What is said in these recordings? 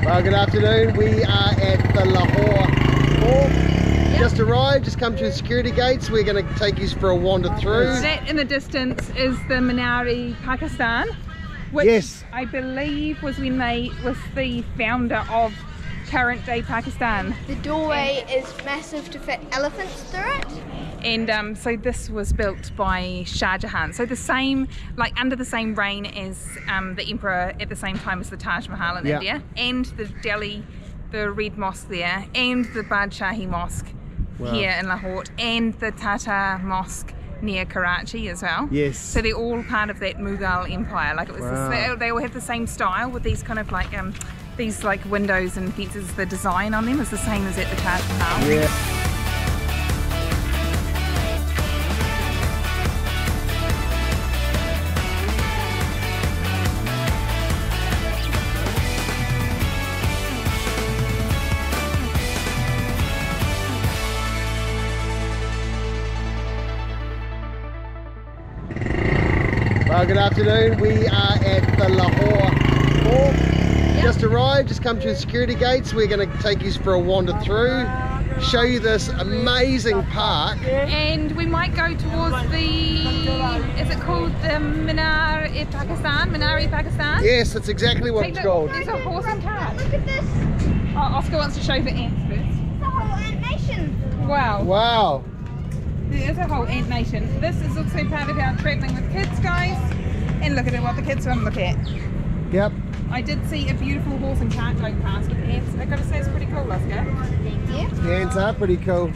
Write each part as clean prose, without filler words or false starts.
Well, good afternoon. We are at the Lahore Fort. Yep. Just arrived, just come through the security gates. We're going to take you for a wander through. That in the distance is the Minari, Pakistan, which yes, I believe was when they was the founder of current day Pakistan. The doorway is massive to fit elephants through it. And so this was built by Shah Jahan. So the same, like under the same reign as the emperor at the same time as the Taj Mahal in India, and the Delhi, the Red Mosque there, and the Badshahi Mosque here in Lahore, and the Tata Mosque near Karachi as well. Yes. So they're all part of that Mughal Empire. Like it was, they all have the same style with these kind of like these like windows and fences. The design on them is the same as at the Taj Mahal. Yeah. Well, good afternoon. We are at the Lahore Fort. Yep. Just arrived, just come through the security gates. We're going to take you for a wander through, show you this amazing park. And we might go towards the, is it called the Minari Pakistan? Yes, that's exactly what it's called. There's a horse and cart. Look at this. Oh, Oscar wants to show the ants first. It's a whole ant nation. Wow. Wow. There is a whole ant nation. This is also part of our travelling with kids, guys. And look at what the kids want to look at. Yep. I did see a beautiful horse and cart going past with ants. I gotta say it's pretty cool, Oscar. Thank you. The ants are pretty cool.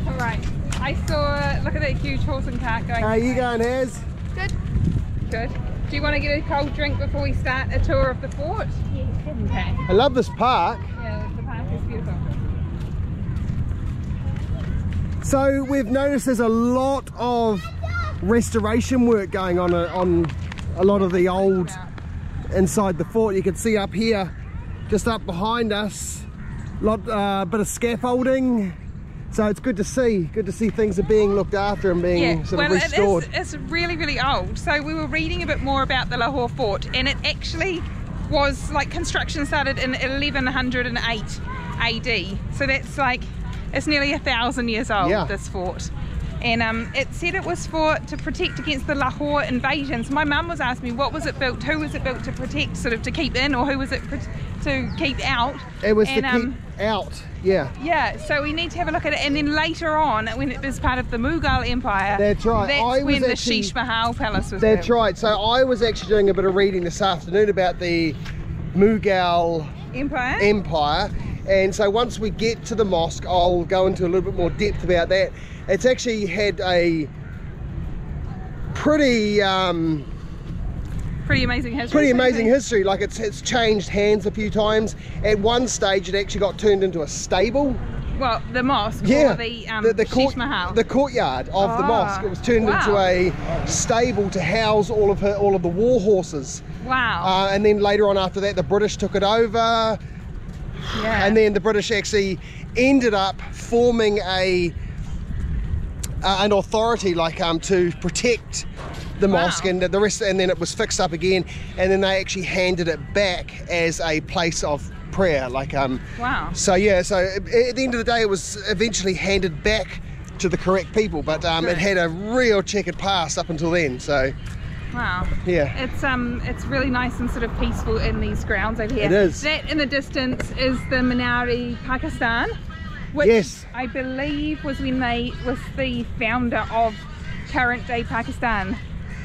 Alright. I saw, look at that huge horse and cart going. How are you going, Haz? Good. Good. Do you want to get a cold drink before we start a tour of the fort? Yes. Okay. I love this park. Yeah, the park is beautiful. So we've noticed there's a lot of restoration work going on a lot of the old inside the fort. You can see up here, just up behind us, bit of scaffolding. So it's good to see things are being looked after and being sort of restored. It's really, really old. So we were reading a bit more about the Lahore Fort, and it actually was like construction started in 1108 AD. So that's like, it's nearly 1,000 years old, this fort. And it said it was to protect against the Lahore invasions. My mum was asking me, what was it built, who was it built to protect, sort of to keep in, or who was it to keep out? It was to keep out, yeah. Yeah, so we need to have a look at it. And then later on, when it was part of the Mughal Empire, that's right. That's when the Sheesh Mahal Palace was built. Right. So I was actually doing a bit of reading this afternoon about the Mughal Empire. And so once we get to the mosque, I'll go into a little bit more depth about that. It's actually had a pretty amazing history. Pretty amazing history. Like it's changed hands a few times. At one stage, it actually got turned into a stable. Well, the mosque, yeah, or the Sheesh Mahal. The courtyard of the mosque. It was turned into a stable to house all of the war horses. Wow. And then later on after that, the British took it over. Yeah. And then the British actually ended up forming an authority to protect the mosque and the rest, and then it was fixed up again, and then they actually handed it back as a place of prayer. Wow. So yeah, so at the end of the day, it was eventually handed back to the correct people, but it had a real checkered past up until then. So. Wow. Yeah. It's really nice and sort of peaceful in these grounds over here. It is. That in the distance is the Minari, Pakistan, which I believe was when they was the founder of current day Pakistan,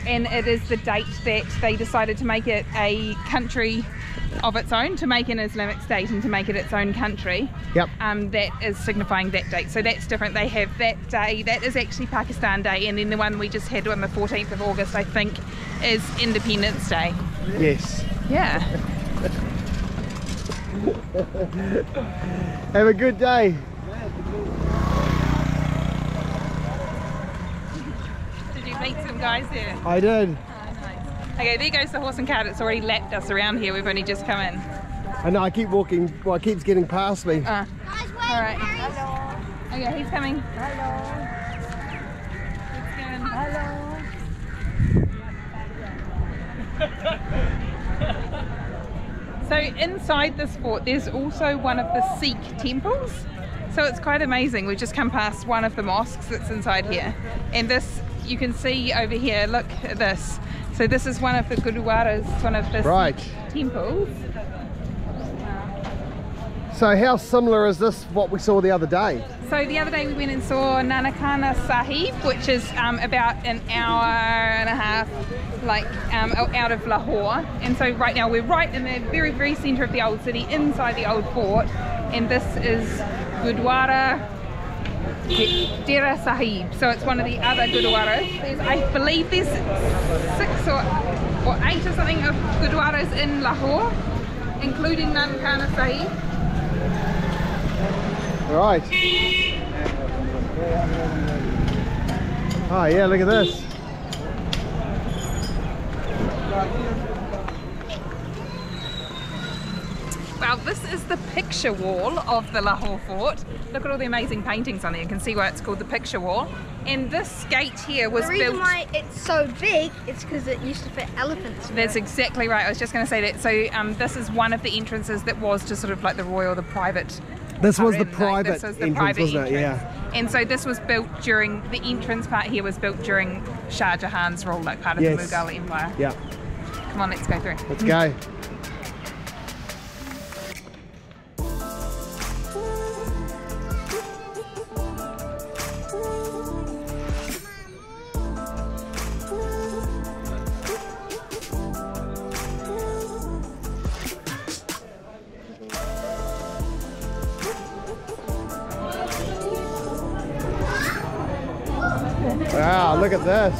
and it is the date that they decided to make it a country of its own, to make an Islamic state and to make it its own country. Yep. That is signifying that date. So that's different. They have that day, that is actually Pakistan Day, and then the one we just had on the 14th of August, I think, is Independence Day. Yes. Yeah. Have a good day. Did you meet some guys there? I did. Oh, nice. Okay, there goes the horse and cart. It's already lapped us around here. We've only just come in. I know, I keep walking, well, it keeps getting past me. Guys, wait. Alright. Hello. Okay, he's coming. Hello. He's going. Hello. So inside this fort there's also one of the Sikh temples. So it's quite amazing. We've just come past one of the mosques that's inside here. And this, you can see over here, look at this. So this is one of the Gurdwaras, one of the Sikh temples. So how similar is this what we saw the other day? So the other day we went and saw Nankana Sahib, which is about an hour and a half out of Lahore. And so right now we're right in the very, very centre of the old city, inside the old fort. And this is Gurdwara Dera Sahib. So it's one of the other Gurdwaras. I believe there's 6 or 8 or something of Gurdwaras in Lahore, including Nankana Sahib. Right. Oh yeah, look at this. Well, this is the picture wall of the Lahore Fort. Look at all the amazing paintings on there. You can see why it's called the picture wall. And this gate here was built... The reason why it's so big is because it used to fit elephants. That's exactly right. I was just going to say that. So this is one of the entrances that was to sort of like the royal, the private... This was the private entrance, wasn't it? Yeah. And so this was built during, the entrance part here was built during Shah Jahan's rule, like part of the Mughal Empire. Yeah. Come on, let's go through. Let's go. Wow, look at this.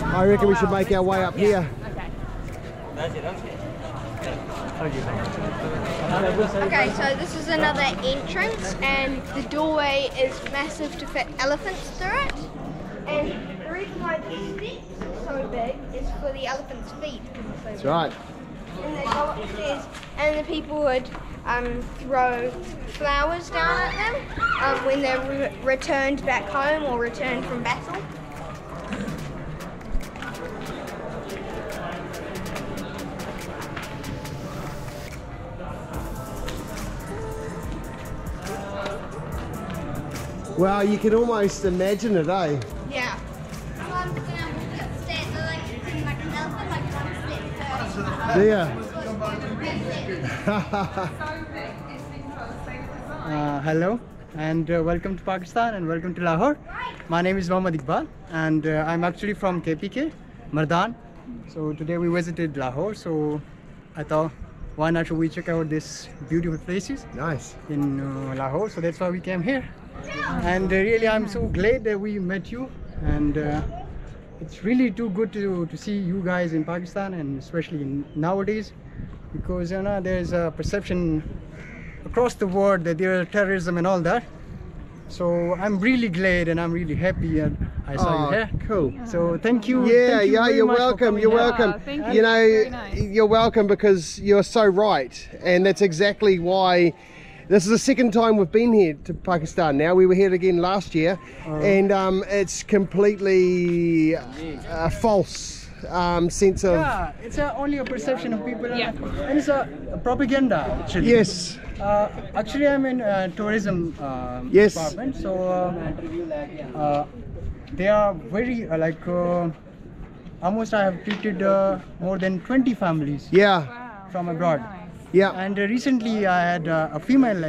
I reckon we should make our way up here. Okay, so this is another entrance, and the doorway is massive to fit elephants through it. And the reason why the steps are so big is for the elephants' feet. That's right. And they go upstairs, and the people would throw flowers down at them when they're returned back home or returned from battle. Well, you can almost imagine it, eh? Yeah. Do you? Hello and welcome to Pakistan and welcome to Lahore. My name is Mohammad Iqbal and I'm actually from KPK, Mardan. So today we visited Lahore, so I thought why not we check out these beautiful places in Lahore, so that's why we came here. And really I'm so glad that we met you, and it's really too good to see you guys in Pakistan, and especially nowadays, because you know there's a perception across the world that there are terrorism and all that. So I'm really glad and I'm really happy that I saw you here. Cool. So thank you. Yeah, thank you you're welcome. You're welcome. Thank you. You know, Very nice. you're welcome, because you're so right, and that's exactly why. This is the second time we've been here to Pakistan now. We were here again last year, and it's completely a false sense of... Yeah, it's only a perception of people, and it's a propaganda actually. Yes. Actually I'm in tourism department, so they are very almost I have treated more than 20 families from abroad. Nice. Yeah. And recently I had a female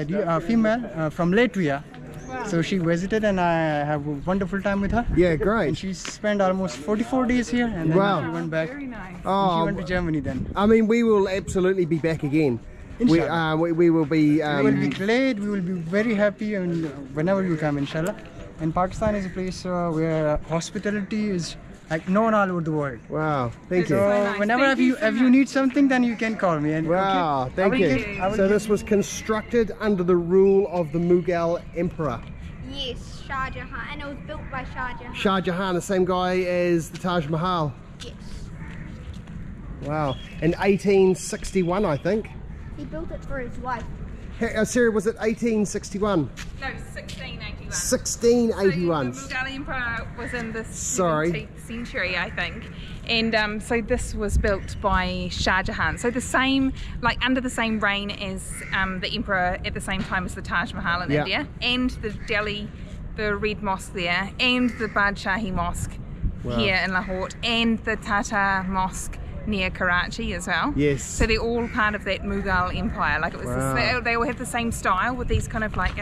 from Latvia. Wow. So she visited and I have a wonderful time with her. Yeah, great. And she spent almost 44 days here, and then she went back. Very nice. And she went to Germany then. I mean, we will absolutely be back again. We will be... we will be glad, we will be very happy, and whenever you come, inshallah. And Pakistan is a place where hospitality is like known all over the world. Wow, thank you. So nice. whenever if you need something, then you can call me. And Wow, thank you. So this was constructed under the rule of the Mughal Emperor. Yes, Shah Jahan, and it was built by Shah Jahan. Shah Jahan, the same guy as the Taj Mahal. Yes. Wow, in 1861, I think. He built it for his wife. Sarah, was it 1861? No, 1681. 1681. So the Mughal Empire was in the 17th century, I think, And so this was built by Shah Jahan. So the same, like under the same reign as the emperor at the same time as the Taj Mahal in India, and the Delhi, the Red Mosque there, and the Badshahi Mosque here in Lahore, and the Tata Mosque near Karachi as well. Yes. So they're all part of that Mughal Empire. Like it was, they all have the same style with these kind of like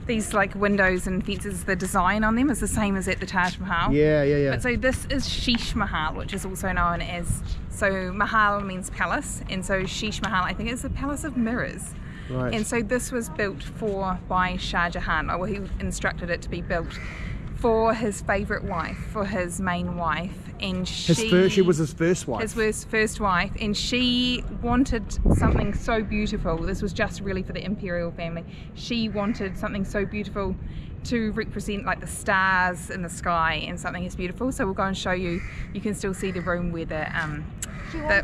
these like windows and fences. The design on them is the same as at the Taj Mahal. Yeah. But so this is Sheesh Mahal, which is also known as, so Mahal means palace, and so Sheesh Mahal I think is the palace of mirrors. Right. And so this was built by Shah Jahan, or he instructed it to be built for his favourite wife, for his main wife, and she was his first wife. His first wife, and she wanted something so beautiful. This was just really for the imperial family. She wanted something so beautiful to represent like the stars in the sky and something as beautiful. So we'll go and show you. You can still see the room where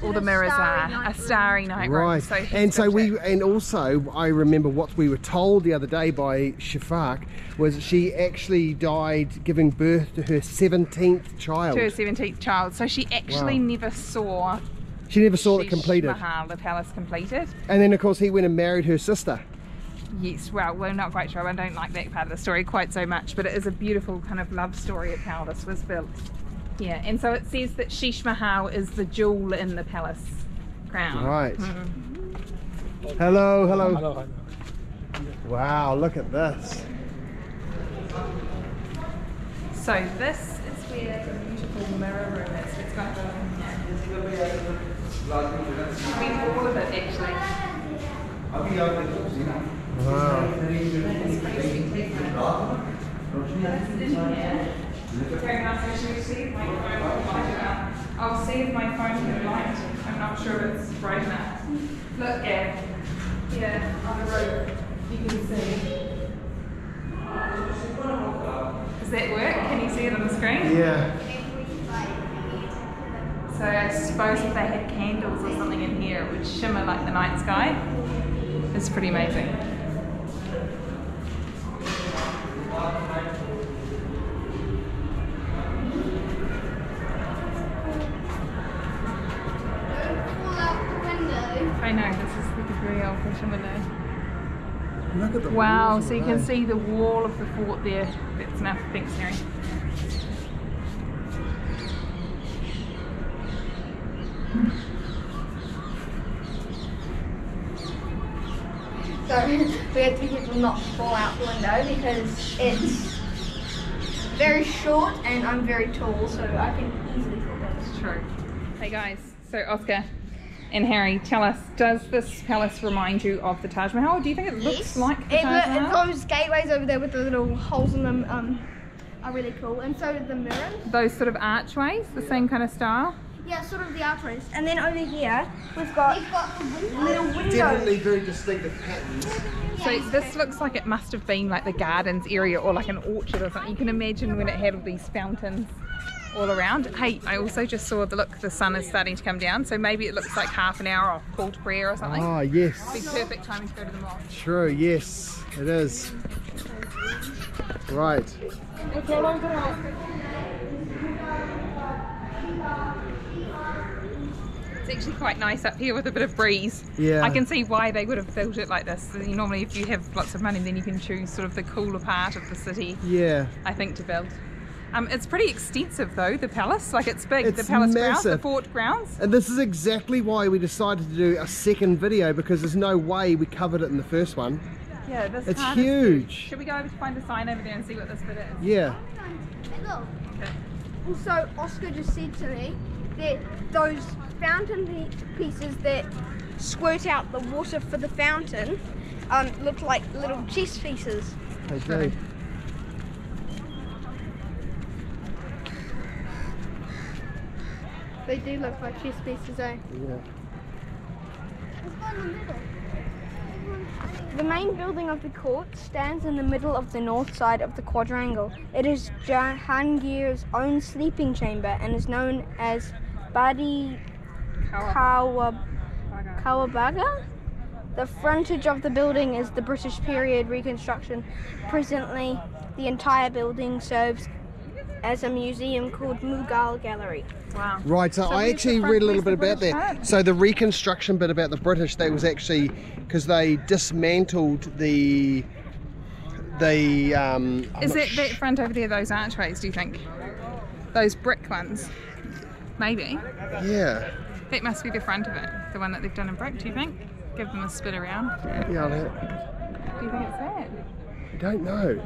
all the mirrors are. A starry night room. Right. So and also I remember what we were told the other day by Shafak was she actually died giving birth to her 17th child. To her 17th child. So she actually never saw. She never saw it completed. Mahal, the palace completed. And then of course he went and married her sister. Yes, well, we're not quite sure. I don't like that part of the story quite so much, but it is a beautiful kind of love story of how this was built. Yeah, and so it says that Sheesh Mahal is the jewel in the palace crown. Right. Hello. Hello. Wow, look at this. So this is where the beautiful mirror room is. It's got all of it actually. Wow. I'll see if my phone can light. I'm not sure if it's bright enough. Look, Gab. Here on the roof, you can see. Does that work? Can you see it on the screen? Yeah. So I suppose if they had candles or something in here, it would shimmer like the night sky. It's pretty amazing. I know, this is the very old fashioned window. Look at the wow, so you can see the wall of the fort there. That's enough. Thanks, Harry. So we have to be careful not to fall out the window because it's very short and I'm very tall, so I can easily fall down. It's true. Hey guys, so Oscar and Harry, tell us, does this palace remind you of the Taj Mahal? Or do you think it looks like the Taj Mahal? Those gateways over there with the little holes in them are really cool, and so do the mirrors. Those sort of archways, the same kind of style? Yeah, sort of the archways. And then over here, we've got little windows. Definitely very distinctive patterns. So this looks like it must have been like the gardens area or like an orchard or something. You can imagine when it had all these fountains all around. Hey, I also just saw the sun is starting to come down, so maybe it looks like half an hour off call to prayer or something. Oh, yes. It'd be perfect timing to go to the mosque. True, yes, it is. Right. It's actually quite nice up here with a bit of breeze. Yeah. I can see why they would have built it like this. Normally if you have lots of money then you can choose sort of the cooler part of the city. Yeah. I think to build. It's pretty extensive though, the palace. Like it's big, It's the palace grounds, massive. the fort grounds. And this is exactly why we decided to do a second video, because there's no way we covered it in the first one. Yeah, this It's part is huge. Should we go over to find a sign over there and see what this bit is? Yeah. Look. Okay. Also, Oscar just said to me that those fountain pieces that squirt out the water for the fountain look like little chess pieces. Okay. They do look like chess pieces, eh? Yeah. The main building of the court stands in the middle of the north side of the quadrangle. It is Jahangir's own sleeping chamber and is known as Badi Kawabaga. The frontage of the building is the British period reconstruction. Presently, the entire building serves as a museum called Mughal Gallery. Wow. Right, so I actually read a little bit about that. So the reconstruction bit about the British, they was actually because they dismantled the Is it that front over there, those archways, do you think? Those brick ones? Maybe. Yeah. That must be the front of it, the one that they've done in brick, do you think? Give them a spit around. Yeah, Do you think it's that? I don't know.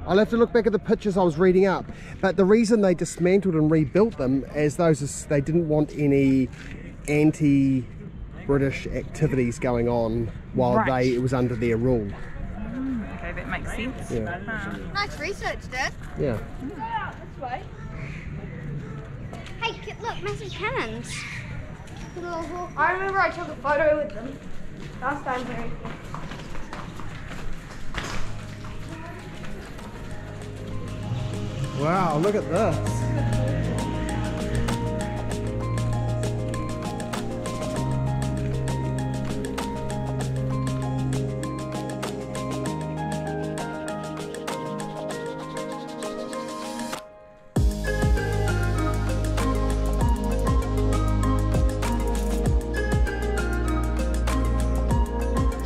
I'll have to look back at the pictures I was reading up. But the reason they dismantled and rebuilt them as they didn't want any anti-British activities going on while it was under their rule. Okay, that makes sense. Yeah. Nice research, Dad. Yeah. This way. Hey, look, massive cannons. I remember I took a photo with them last time here. Wow, look at this.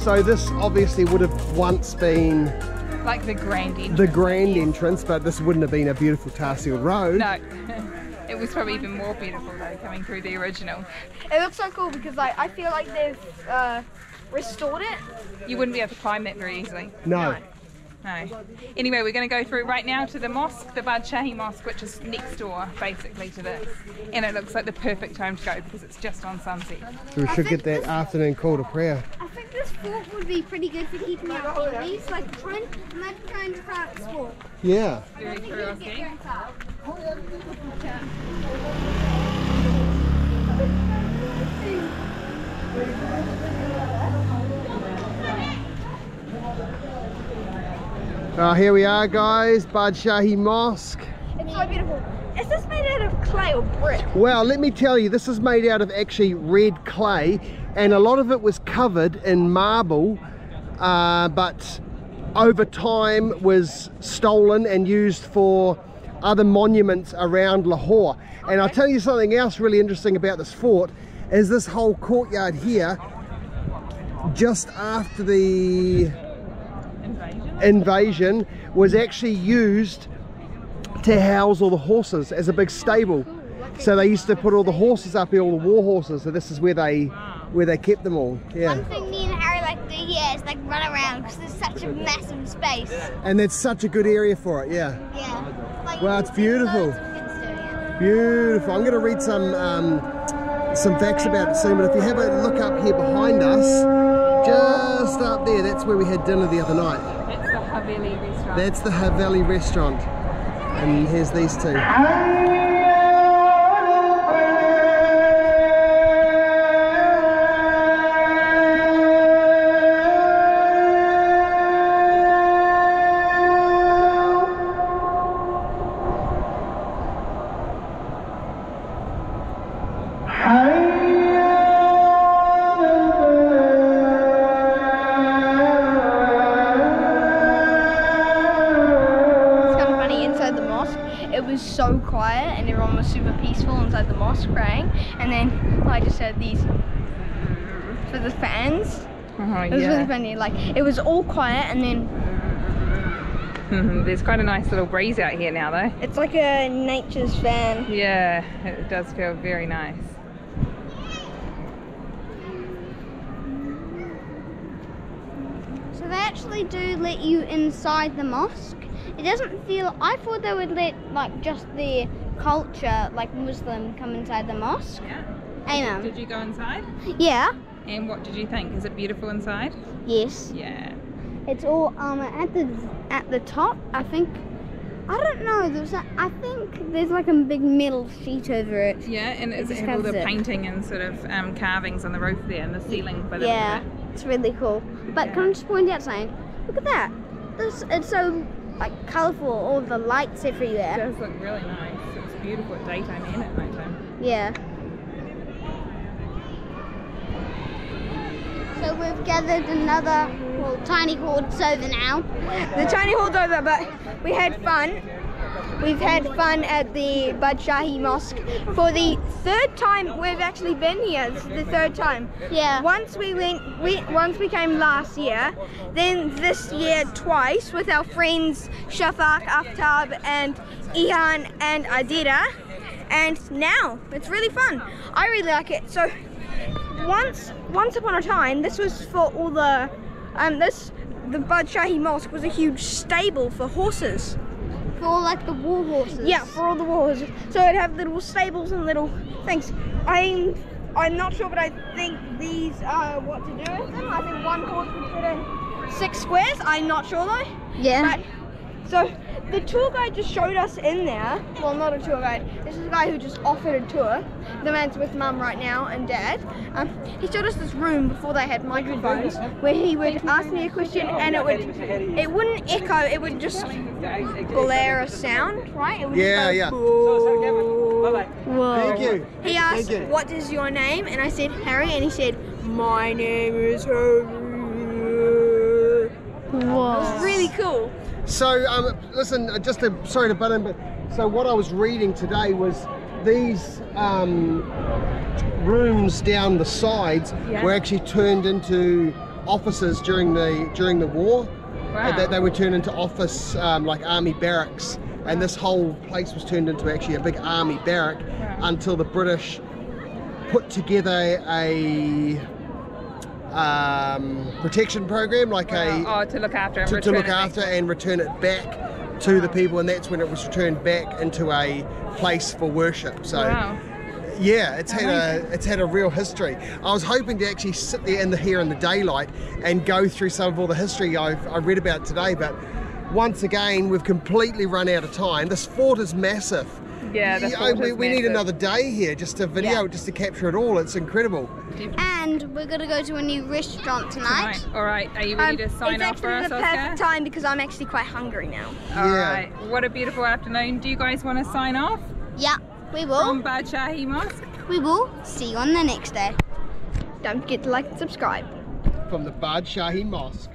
So this obviously would have once been like the grand entrance. The grand entrance, but this wouldn't have been a beautiful tar sealed road. No. It was probably even more beautiful though, coming through the original. It looks so cool because I feel like they've restored it. You wouldn't be able to climb that very easily. No. No. Anyway, we're going to go through right now to the mosque, the Badshahi Mosque, which is next door basically to this. And it looks like the perfect time to go because it's just on sunset. So we should get that afternoon call to prayer. I think this fort would be pretty good for keeping out enemies, like trying to transport. Yeah. Very curiosity. Here we are, guys, Badshahi Mosque. It's so beautiful. Is this made out of clay or brick? Well, let me tell you, this is made out of actually red clay, and a lot of it was covered in marble, but over time was stolen and used for other monuments around Lahore. And I'll tell you something else really interesting about this fort, is this whole courtyard here, just after the invasion, was actually used to house all the horses as a big stable. So they used to put all the horses up here, all the war horses. So this is where they kept them all. Yeah. One thing me and Harry like to do here is like run around because there's such a massive space. And that's such a good area for it. Yeah. Yeah. Like, Well, it's beautiful. Beautiful. I'm going to read some facts about it soon. But if you have a look up here behind us, just up there, that's where we had dinner the other night. That's the Haveli restaurant. That's the Haveli restaurant. And here's these two. So quiet and everyone was super peaceful inside the mosque praying, and then I just heard these for the fans. It was really funny, like it was all quiet and then there's quite a nice little breeze out here now though. It's like a nature's fan. Yeah, it does feel very nice. So they actually do let you inside the mosque. It doesn't feel, I thought they would let like just the culture, like Muslim, come inside the mosque. Yeah. Amen. Did you go inside? Yeah. And what did you think? Is it beautiful inside? Yes. Yeah. It's all at the top, I think. I don't know. I think there's like a big metal sheet over it. Yeah, and it has all the painting and sort of carvings on the roof there and the ceiling. By the yeah, it's really cool. But can I just point out something? Look at that. It's so like colourful, all the lights everywhere. It does look really nice. It's beautiful at daytime and at nighttime. Yeah. So we've gathered another, well, tiny horde's over now. The tiny horde's over, but we had fun. we've had fun at the Badshahi Mosque for the 3rd time we've actually been here. It's the 3rd time. Yeah. Once we came last year, then this year twice with our friends Shafaq, Aftab and Ihan and Adira, and now it's really fun. I really like it. So once upon a time, this was for all the the Badshahi Mosque was a huge stable for horses. For like the war horses. Yeah, for all the war horses. So it'd have little stables and little things. I'm not sure, but I think these are what to do with them. I think one horse would fit in 6 squares. I'm not sure though. Yeah. But, so the tour guide just showed us in there. Well, not a tour guide. This is a guy who just offered a tour. The man's with Mum right now and Dad. He showed us this room before they had microphones, where he would ask me a question and it wouldn't echo. It would just glare a sound, right? It would Yeah, just go, yeah. Whoa. Thank you. He asked, Thank you. "What is your name?" And I said, "Harry." And he said, "My name is Harry." Whoa. It was really cool. So, listen, sorry to butt in, but so what I was reading today was these rooms down the sides were actually turned into offices during the war. Wow. They were turned into office, like army barracks, and this whole place was turned into actually a big army barrack until the British put together a protection program, like to look after and to look after and return it back to the people, and that's when it was returned back into a place for worship. So yeah, it's had a real history. I was hoping to actually sit there here in the daylight and go through some of all the history I read about today, but once again we've completely run out of time. This fort is massive. Yeah, we need another day here just to video, just to capture it all. It's incredible. And we're gonna go to a new restaurant tonight. All right, are you ready to sign off for us, It's actually the perfect time because I'm actually quite hungry now. All right, what a beautiful afternoon. Do you guys want to sign off Yeah, we will. from Badshahi Mosque? We will see you on the next day. Don't forget to like and subscribe. From the Badshahi Mosque.